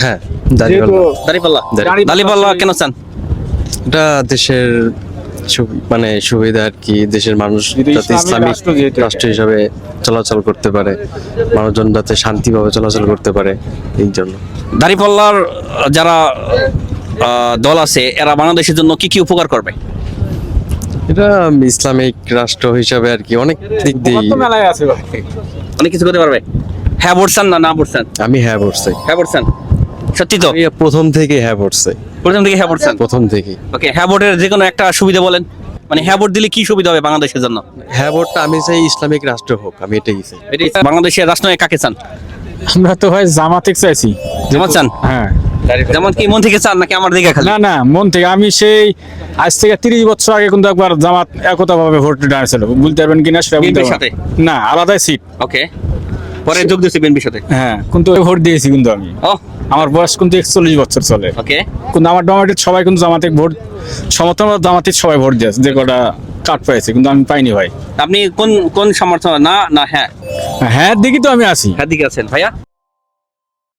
হ্যাঁ, যেহেতু দাঁড়িপাল্লা দাঁড়িপাল্লা কেন চান? এটা দেশের মানে সুবিধা আর কি, দেশের মানুষ যেহেতু যাতে ইসলামিক ইসলামিক রাষ্ট্র যেহেতু এটা। রাষ্ট্র হিসাবে চলাচল করতে পারে, মানুষজন যাতে শান্তিভাবে চলাচল করতে পারে, এই জন্য। দাঁড়িপাল্লার যারা দল আছে এরা বাংলাদেশের জন্য কি কি উপকার করবে? এটা ইসলামিক রাষ্ট্র হিসাবে আর কি অনেক দিক দিয়ে। কত মেলায় আছে ভাই। অনেক কিছু করতে পারবে। হ্যাঁ বলছেন না বলছেন? আমি হ্যাঁ বলছি, হ্যাঁ বলছেন, সত্যি তো? আমি প্রথম থেকে হ্যাঁ বলছি, প্রথম থেকে হ্যাঁ বলছেন? প্রথম থেকে। ওকে, হ্যাঁ ভোটের যে কোনো একটা সুবিধা বলেন, মানে হ্যাঁ ভোট দিলে কি সুবিধা হবে বাংলাদেশের জন্য? হ্যাঁ ভোটটা আমি চাই ইসলামিক রাষ্ট্র হোক, আমি এটাই চাই। এটাই বাংলাদেশের রাষ্ট্রনায়ক কাকে চান? আমরা তো ভাই জামাতে চাইছি। জামাত চান? হ্যাঁ, যেমন কি মন থেকে চান নাকি আমার দিকে খালি? না না, মন থেকে। আমি সেই আজ থেকে 30 বছর আগে কিন্তু একবার জামাত একতা ভাবে ভোট দাঁড়িয়েছিল, বলতে পারবেন কিনা সেটা বলতে বিএনপির পারবো সাথে? না, আলাদাই সিট। ওকে, পরে যোগ দিয়েছি বিএনপির সাথে। হ্যাঁ, কিন্তু ভোট দিয়েছি কিন্তু আমি। ও আমার বয়স কিন্তু 41 বছর চলে। ওকে, কিন্তু আমার ডোমাটির সবাই কিন্তু জামাতে ভোট সমর্থন, জামাতের সবাই ভোট দিয়েছে, যে কটা কাট পাইছে, কিন্তু আমি পাইনি ভাই। আপনি কোন কোন সমর্থন? না না হ্যাঁ হ্যাঁ দিকে তো আমি আছি। হ্যাঁ দিকে আছেন ভাইয়া?